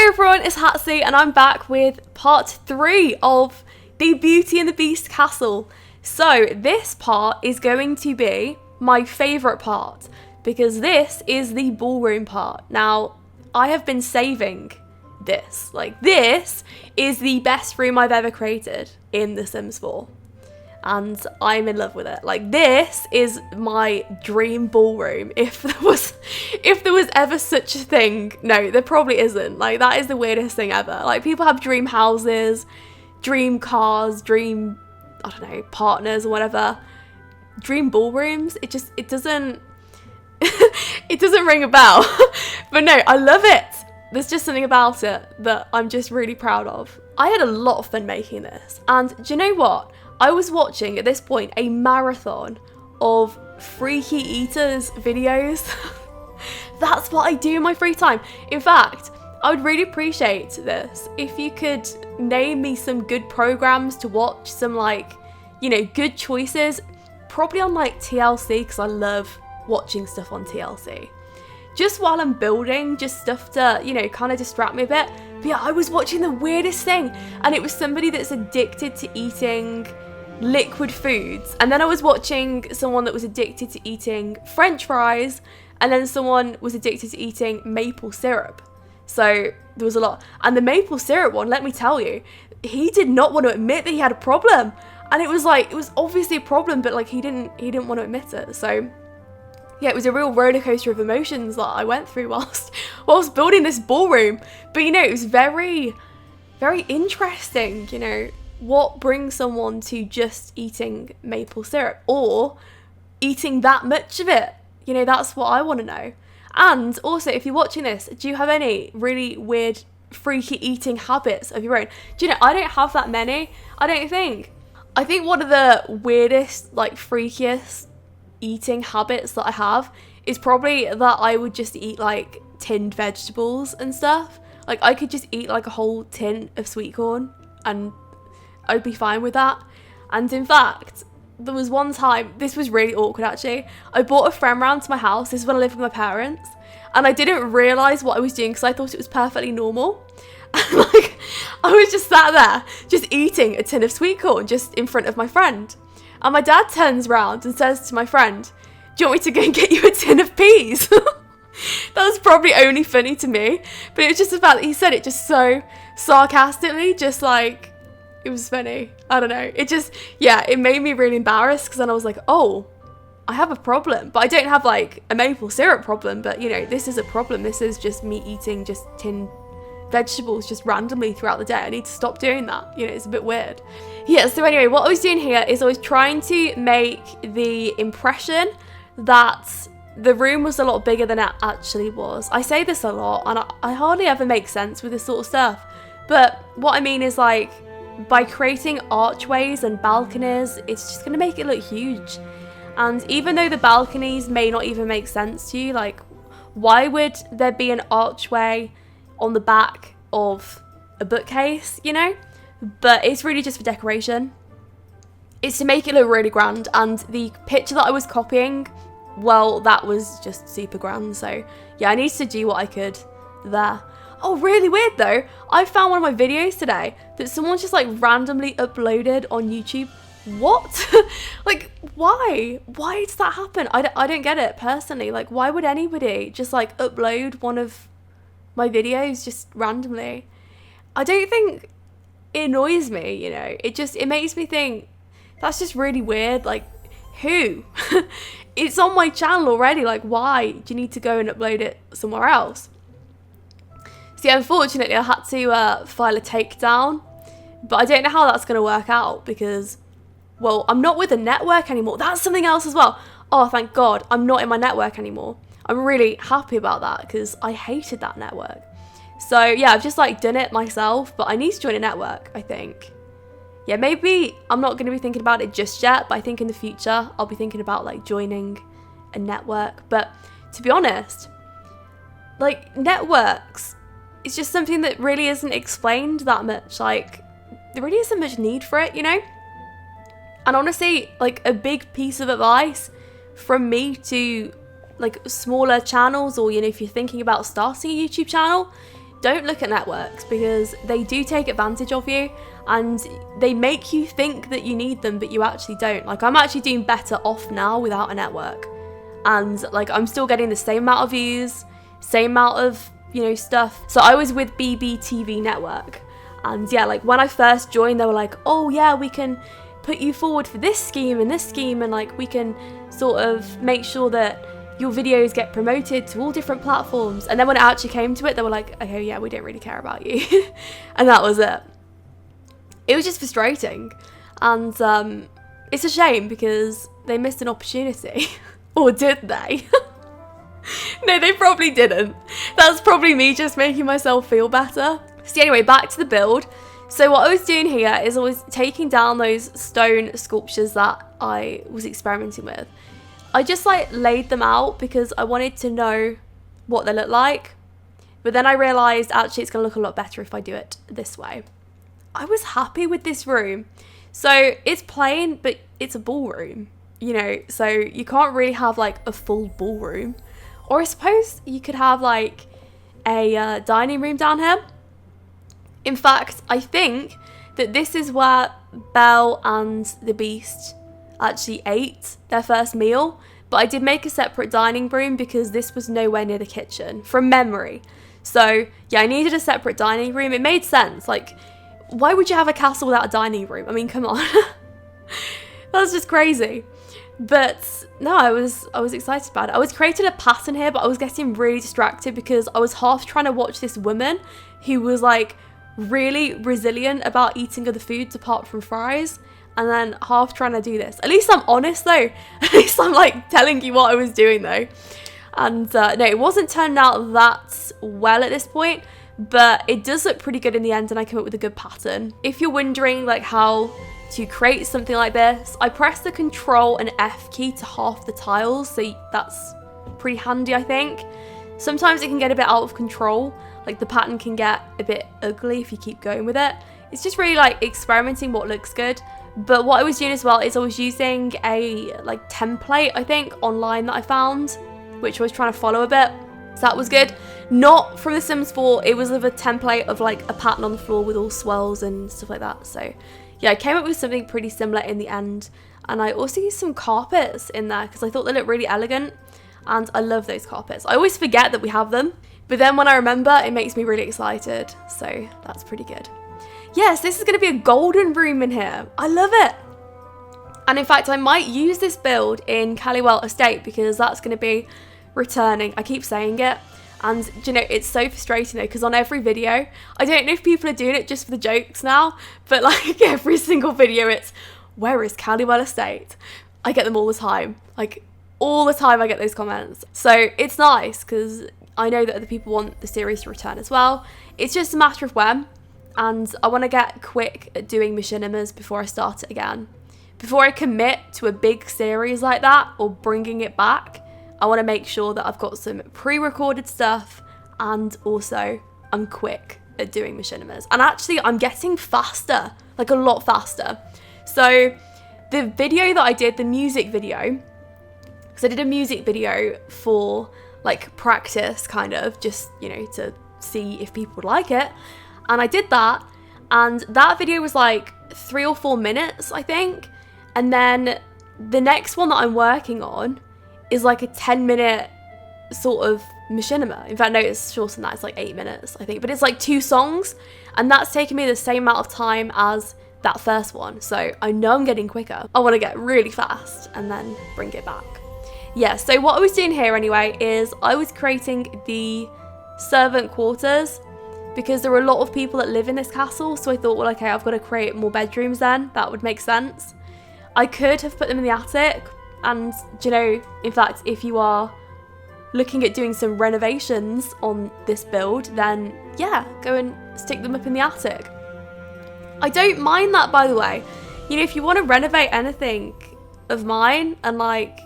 Hello everyone, it's Hatsy and I'm back with part 3 of the Beauty and the Beast castle. So this part is going to be my favourite part because this is the ballroom part. Now, I have been saving this. Like, this is the best room I've ever created in The Sims 4. And I'm in love with it. Like, this is my dream ballroom. If there was ever such a thing. No, there probably isn't. Like, that is the weirdest thing ever. Like, people have dream houses, dream cars, dream, I don't know, partners or whatever. Dream ballrooms. It doesn't it doesn't ring a bell. But no, I love it. There's just something about it that I'm just really proud of. I had a lot of fun making this. And do you know what? I was watching, at this point, a marathon of Freaky Eaters videos. That's what I do in my free time. In fact, I would really appreciate this if you could name me some good programs to watch, some, like, you know, good choices. Probably on, like, TLC, because I love watching stuff on TLC. Just while I'm building, just stuff to, you know, kind of distract me a bit. But yeah, I was watching the weirdest thing, and it was somebody that's addicted to eating liquid foods, and then I was watching someone that was addicted to eating French fries, and then someone was addicted to eating maple syrup. So there was a lot. And the maple syrup one, let me tell you, he did not want to admit that he had a problem, and it was like, it was obviously a problem, but like he didn't want to admit it. So yeah, it was a real roller coaster of emotions that I went through whilst building this ballroom. But you know, it was very, very interesting, you know, what brings someone to just eating maple syrup or eating that much of it. You know, that's what I want to know. And also, if you're watching this, do you have any really weird, freaky eating habits of your own? Do you know, I don't have that many, I don't think. I think one of the weirdest, like, freakiest eating habits that I have is probably that I would just eat, like, tinned vegetables and stuff. Like, I could just eat, like, a whole tin of sweet corn and I'd be fine with that. And in fact, there was one time, this was really awkward actually, I brought a friend round to my house, this is when I lived with my parents, and I didn't realise what I was doing because I thought it was perfectly normal. And like, I was just sat there, just eating a tin of sweet corn just in front of my friend. And my dad turns round and says to my friend, "Do you want me to go and get you a tin of peas?" That was probably only funny to me, but it was just the fact that he said it just so sarcastically, just like, it was funny. I don't know. It just, yeah, it made me really embarrassed because then I was like, oh, I have a problem. But I don't have like a maple syrup problem, but you know, this is a problem. This is just me eating just tinned vegetables just randomly throughout the day. I need to stop doing that. You know, it's a bit weird. Yeah, so anyway, what I was doing here is I was trying to make the impression that the room was a lot bigger than it actually was. I say this a lot and I hardly ever make sense with this sort of stuff. But what I mean is, like, by creating archways and balconies, it's just going to make it look huge. And even though the balconies may not even make sense to you, like, why would there be an archway on the back of a bookcase, you know? But it's really just for decoration. It's to make it look really grand, and the picture that I was copying, well, that was just super grand. So yeah, I needed to do what I could there. Oh, really weird though. I found one of my videos today that someone just like randomly uploaded on YouTube. What? Like, why? Why does that happen? I don't get it personally. Like, why would anybody just like upload one of my videos just randomly? I don't think it annoys me, you know. It makes me think that's just really weird. Like, who? It's on my channel already. Like, why do you need to go and upload it somewhere else? See, unfortunately, I had to file a takedown, but I don't know how that's going to work out because, well, I'm not with the network anymore. That's something else as well. Oh, thank God, I'm not in my network anymore. I'm really happy about that because I hated that network. So, yeah, I've just, like, done it myself, but I need to join a network, I think. Yeah, maybe I'm not going to be thinking about it just yet, but I think in the future I'll be thinking about, like, joining a network. But to be honest, like, networks, it's just something that really isn't explained that much. Like, there really isn't much need for it, you know? And honestly, like, a big piece of advice from me to, like, smaller channels, or, you know, if you're thinking about starting a YouTube channel, don't look at networks, because they do take advantage of you and they make you think that you need them, but you actually don't. Like, I'm actually doing better off now without a network, and like I'm still getting the same amount of views, same amount of, you know, stuff. So I was with BBTV network, and yeah, like when I first joined, they were like, oh yeah, we can put you forward for this scheme and this scheme, and like we can sort of make sure that your videos get promoted to all different platforms. And then when it actually came to it, they were like, okay, yeah, we don't really care about you. And that was it. It was just frustrating. And it's a shame because they missed an opportunity. Or did they? No, they probably didn't. That's probably me just making myself feel better. So anyway, back to the build. So what I was doing here is I was taking down those stone sculptures that I was experimenting with. I just like laid them out because I wanted to know what they look like. But then I realised actually it's going to look a lot better if I do it this way. I was happy with this room. So it's plain, but it's a ballroom, you know, so you can't really have like a full ballroom. Or I suppose you could have like a dining room down here. In fact, I think that this is where Belle and the Beast actually ate their first meal, but I did make a separate dining room because this was nowhere near the kitchen from memory. So yeah, I needed a separate dining room. It made sense. Like, why would you have a castle without a dining room? I mean, come on. That's just crazy. But no, I was excited about it. I was creating a pattern here, but I was getting really distracted because I was half trying to watch this woman who was like really resilient about eating other foods apart from fries, and then half trying to do this. At least I'm honest though. At least I'm like telling you what I was doing though. And no, it wasn't turning out that well at this point, but it does look pretty good in the end, and I came up with a good pattern. If you're wondering like how to create something like this, I press the Control and F key to half the tiles, so that's pretty handy, I think. Sometimes it can get a bit out of control, like the pattern can get a bit ugly if you keep going with it. It's just really like experimenting what looks good. But what I was doing as well is I was using a like template, I think, online that I found, which I was trying to follow a bit. So that was good. Not from The Sims 4, it was of a template of like a pattern on the floor with all swirls and stuff like that. So yeah, I came up with something pretty similar in the end. And I also used some carpets in there because I thought they looked really elegant. And I love those carpets. I always forget that we have them, but then when I remember, it makes me really excited. So that's pretty good. Yes, this is going to be a golden room in here. I love it. And in fact, I might use this build in Caliell Estate because that's going to be returning. I keep saying it. And, you know, it's so frustrating though, because on every video, I don't know if people are doing it just for the jokes now, but like every single video, it's, where is Caliell Estate? I get them all the time. Like, all the time I get those comments. So it's nice because I know that other people want the series to return as well. It's just a matter of when. And I want to get quick at doing machinimas before I start it again. Before I commit to a big series like that or bringing it back, I want to make sure that I've got some pre-recorded stuff, and also I'm quick at doing machinimas. And actually I'm getting faster, like a lot faster. So the video that I did, the music video, because I did a music video for like practice kind of, just, you know, to see if people would like it. And I did that, and that video was like 3 or 4 minutes, I think. And then the next one that I'm working on is like a 10-minute sort of machinima. In fact, no, it's shorter than that. It's like 8 minutes, I think. But it's like 2 songs, and that's taken me the same amount of time as that first one. So I know I'm getting quicker. I want to get really fast and then bring it back. Yeah, so what I was doing here anyway is I was creating the servant quarters because there are a lot of people that live in this castle. So I thought, well, okay, I've got to create more bedrooms then. That would make sense. I could have put them in the attic. And, you know, in fact, if you are looking at doing some renovations on this build, then yeah, go and stick them up in the attic. I don't mind that, by the way. You know, if you want to renovate anything of mine and like,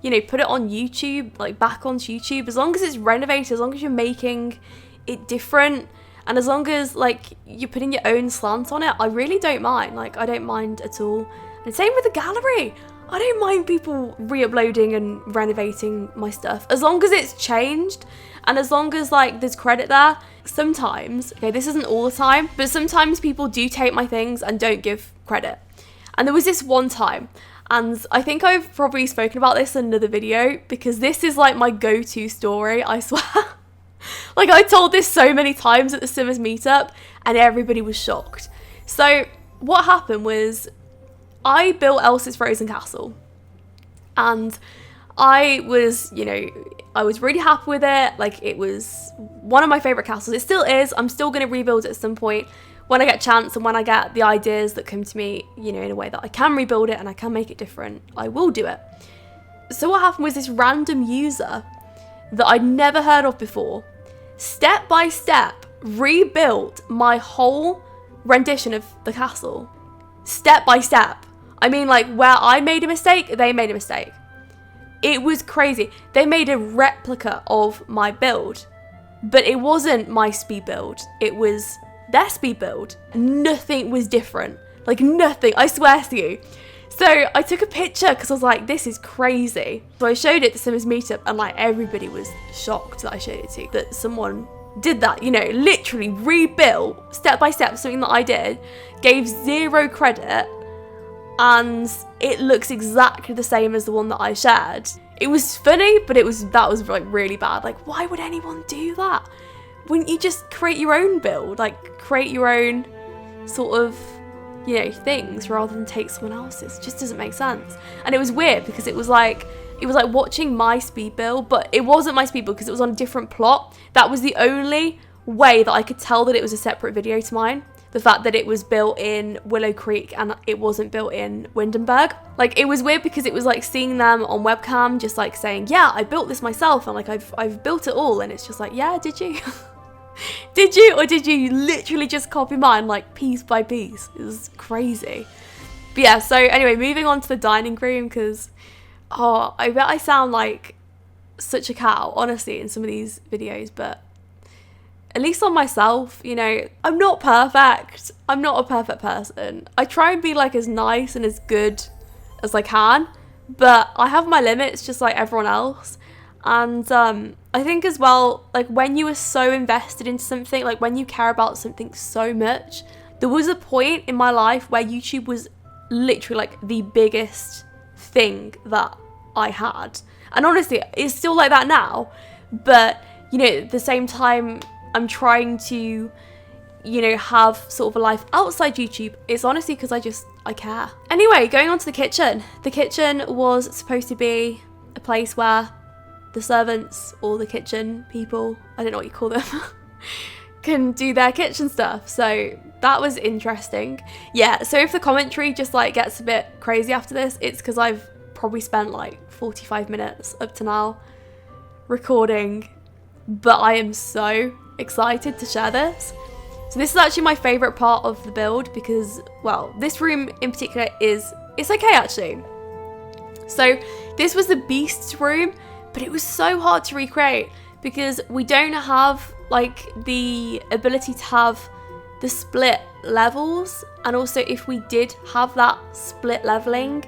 you know, put it on YouTube, like back onto YouTube, as long as it's renovated, as long as you're making it different, and as long as like you're putting your own slant on it, I really don't mind. Like, I don't mind at all. And same with the gallery. I don't mind people re-uploading and renovating my stuff as long as it's changed and as long as like there's credit there. Sometimes, okay, this isn't all the time, but sometimes people do take my things and don't give credit. And there was this one time, and I think I've probably spoken about this in another video because this is like my go-to story, I swear. Like I told this so many times at the SIMS meetup and everybody was shocked. So what happened was I built Elsa's Frozen Castle and I was, you know, I was really happy with it. Like it was one of my favorite castles. It still is. I'm still going to rebuild it at some point when I get a chance and when I get the ideas that come to me, you know, in a way that I can rebuild it and I can make it different. I will do it. So what happened was this random user that I'd never heard of before, step by step, rebuilt my whole rendition of the castle. Step by step. I mean, like, where I made a mistake, they made a mistake. It was crazy. They made a replica of my build, but it wasn't my speed build. It was their speed build. Nothing was different. Like, nothing. I swear to you. So I took a picture because I was like, this is crazy. So I showed it to SIMS meetup and like everybody was shocked that I showed it to, that someone did that, you know, literally rebuilt step by step something that I did, gave zero credit, and it looks exactly the same as the one that I shared. It was funny, but that was like really bad. Like, why would anyone do that? Wouldn't you just create your own build? Like, create your own sort of, you know, things rather than take someone else's. It just doesn't make sense. And it was weird because it was like watching my speed build, but it wasn't my speed build because it was on a different plot. That was the only way that I could tell that it was a separate video to mine. The fact that it was built in Willow Creek and it wasn't built in Windenburg. Like, it was weird because it was like seeing them on webcam just like saying, yeah, I built this myself and like I've built it all, and it's just like, yeah, did you? Did you? Or did you literally just copy mine like piece by piece? It was crazy. But yeah, so anyway, moving on to the dining room, because I bet I sound like such a cow, honestly, in some of these videos, but at least on myself, you know, I'm not perfect. I'm not a perfect person. I try and be like as nice and as good as I can, but I have my limits just like everyone else. And I think as well, like when you are so invested in something, like when you care about something so much, there was a point in my life where YouTube was literally like the biggest thing that I had. And honestly, it's still like that now. But, you know, at the same time, I'm trying to, you know, have sort of a life outside YouTube. It's honestly because I care. Anyway, going on to the kitchen. The kitchen was supposed to be a place where the servants or the kitchen people, I don't know what you call them, can do their kitchen stuff. So that was interesting. Yeah, so if the commentary just like gets a bit crazy after this, it's because I've probably spent like 45 minutes up to now recording, but I am so excited to share this. So this is actually my favorite part of the build because, well, this room in particular it's okay actually. So this was the Beast's room, but it was so hard to recreate because we don't have like the ability to have the split levels, and also if we did have that split leveling,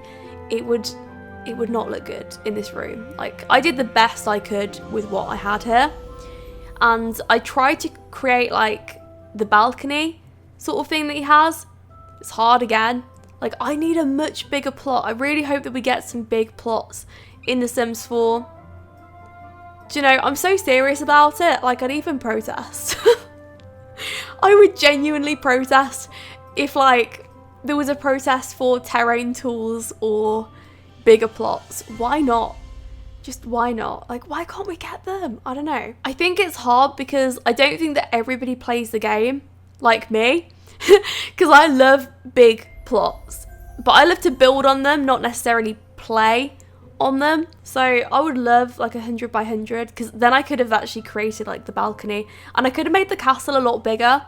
it would not look good in this room. Like, I did the best I could with what I had here, and I tried to create like the balcony sort of thing that he has. It's hard again. Like, I need a much bigger plot. I really hope that we get some big plots in The Sims 4. Do you know, I'm so serious about it, like I'd even protest. I would genuinely protest if like there was a protest for terrain tools or bigger plots. Why not? Just why not? Like, why can't we get them? I don't know. I think it's hard because I don't think that everybody plays the game like me. Because I love big plots, but I love to build on them, not necessarily play on them. So I would love like 100 by 100, because then I could have actually created like the balcony, and I could have made the castle a lot bigger,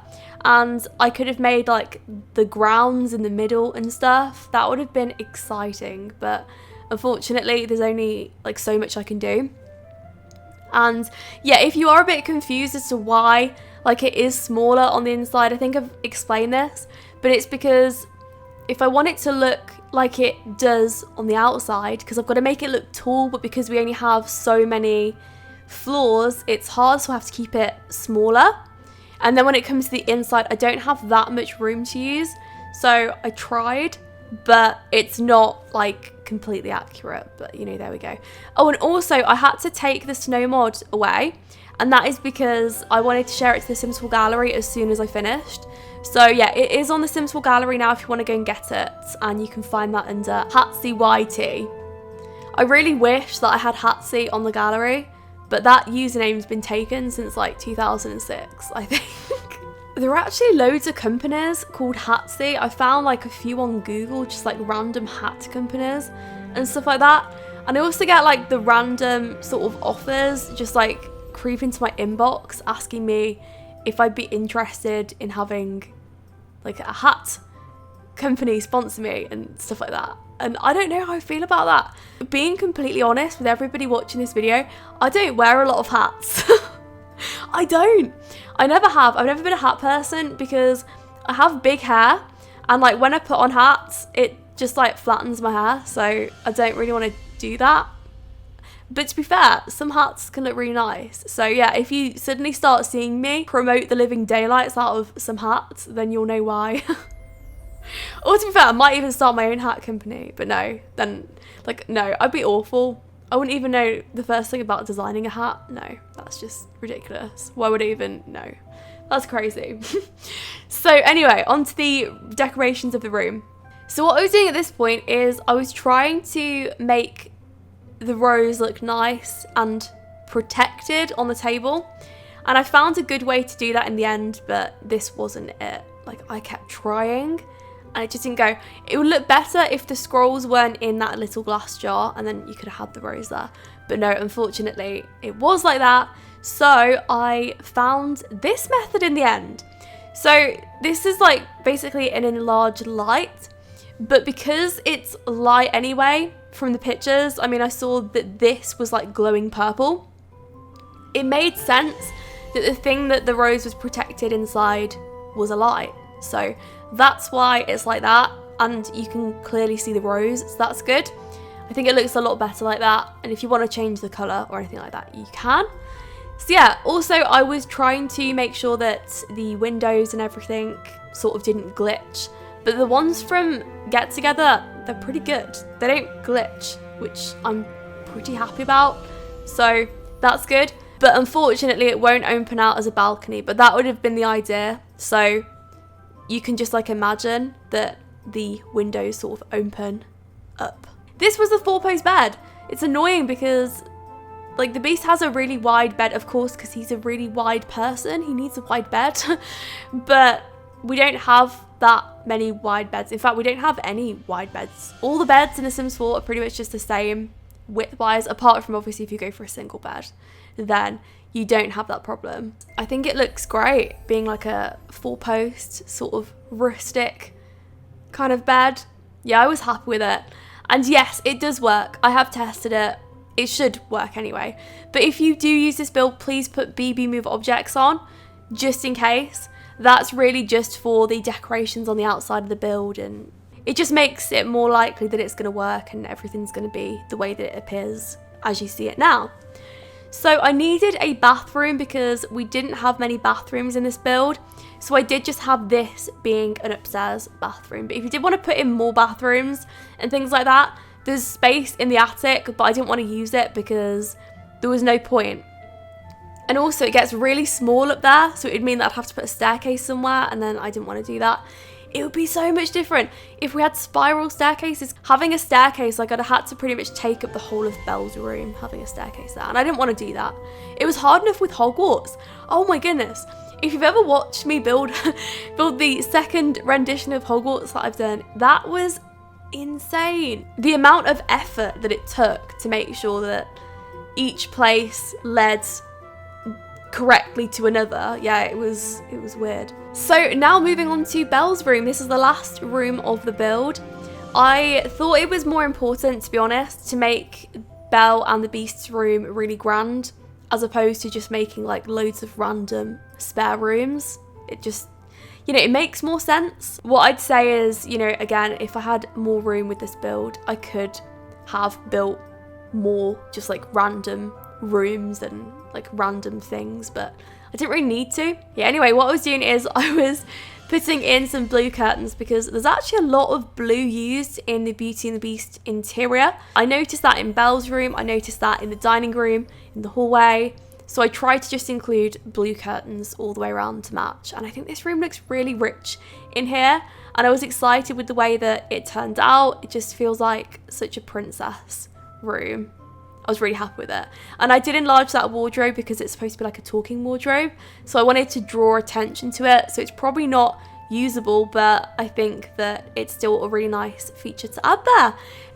and I could have made like the grounds in the middle and stuff. That would have been exciting, but unfortunately there's only like so much I can do. And yeah, if you are a bit confused as to why like it is smaller on the inside, I think I've explained this, but it's because if I want it to look like it does on the outside, because I've got to make it look tall, but because we only have so many floors, it's hard, so I have to keep it smaller. And then when it comes to the inside, I don't have that much room to use, so I tried, but it's not like completely accurate, but you know, there we go. Oh, and also I had to take the snow mod away, and that is because I wanted to share it to the Sims 4 gallery as soon as I finished. So yeah, it is on the Sims 4 gallery now if you want to go and get it, and you can find that under HatsyYT. I really wish that I had Hatsy on the gallery, but that username's been taken since like 2006, I think. There are actually loads of companies called Hatsy. I found like a few on Google, just like random hat companies and stuff like that. And I also get like the random sort of offers just like creep into my inbox asking me if I'd be interested in having like a hat company sponsor me and stuff like that. And I don't know how I feel about that. Being completely honest with everybody watching this video, I don't wear a lot of hats. I don't. I never have. I've never been a hat person because I have big hair, and like when I put on hats, it just like flattens my hair, so I don't really want to do that. But to be fair, some hats can look really nice. So yeah, if you suddenly start seeing me promote the living daylights out of some hats, then you'll know why. Or to be fair, I might even start my own hat company, but no, then like no, I'd be awful. I wouldn't even know the first thing about designing a hat. No, that's just ridiculous. Why would I even know? That's crazy. So anyway, on to the decorations of the room. So what I was doing at this point is I was trying to make the rose look nice and protected on the table. And I found a good way to do that in the end, but this wasn't it. Like I kept trying, and it just didn't go. It would look better if the scrolls weren't in that little glass jar, and then you could have had the rose there. But no, unfortunately, it was like that. So I found this method in the end. So this is like basically an enlarged light, but because it's light anyway from the pictures, I mean, I saw that this was like glowing purple. It made sense that the thing that the rose was protected inside was a light. So that's why it's like that, and you can clearly see the rose, so that's good. I think it looks a lot better like that, and if you want to change the colour or anything like that, you can. So yeah, also I was trying to make sure that the windows and everything sort of didn't glitch, but the ones from Get Together, they're pretty good. They don't glitch, which I'm pretty happy about, so that's good. But unfortunately it won't open out as a balcony, but that would have been the idea. So you can just like imagine that the windows sort of open up. This was the 4-post bed. It's annoying because like the beast has a really wide bed, of course, because he's a really wide person. He needs a wide bed. But we don't have that many wide beds. In fact, we don't have any wide beds. All the beds in The Sims 4 are pretty much just the same width-wise, apart from obviously if you go for a single bed, then you don't have that problem. I think it looks great being like a 4-post sort of rustic kind of bed. Yeah, I was happy with it. And yes, it does work. I have tested it. It should work anyway. But if you do use this build, please put BB Move objects on, just in case. That's really just for the decorations on the outside of the build, and it just makes it more likely that it's going to work and everything's going to be the way that it appears as you see it now. So I needed a bathroom because we didn't have many bathrooms in this build. So I did just have this being an upstairs bathroom. But if you did want to put in more bathrooms and things like that, there's space in the attic, but I didn't want to use it because there was no point. And also it gets really small up there, so it would mean that I'd have to put a staircase somewhere, and then I didn't want to do that. It would be so much different if we had spiral staircases. Having a staircase, like I'd have had to pretty much take up the whole of Belle's room, having a staircase there, and I didn't want to do that. It was hard enough with Hogwarts. Oh my goodness. If you've ever watched me build the second rendition of Hogwarts that I've done, that was insane. The amount of effort that it took to make sure that each place led correctly to another. Yeah, it was weird. So now moving on to Belle's room. This is the last room of the build. I thought it was more important, to be honest, to make Belle and the Beast's room really grand, as opposed to just making like loads of random spare rooms. It just, you know, it makes more sense. What I'd say is, you know, again, if I had more room with this build, I could have built more just like random rooms and like random things, but I didn't really need to. Yeah, anyway, what I was doing is I was putting in some blue curtains because there's actually a lot of blue used in the Beauty and the Beast interior. I noticed that in Belle's room, I noticed that in the dining room, in the hallway. So I tried to just include blue curtains all the way around to match. And I think this room looks really rich in here. And I was excited with the way that it turned out. It just feels like such a princess room. I was really happy with it. And I did enlarge that wardrobe because it's supposed to be like a talking wardrobe. So I wanted to draw attention to it. So it's probably not usable, but I think that it's still a really nice feature to add there.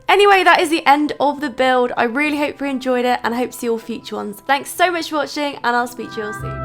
Anyway, that is the end of the build. I really hope you enjoyed it and I hope to see all future ones. Thanks so much for watching and I'll speak to you all soon.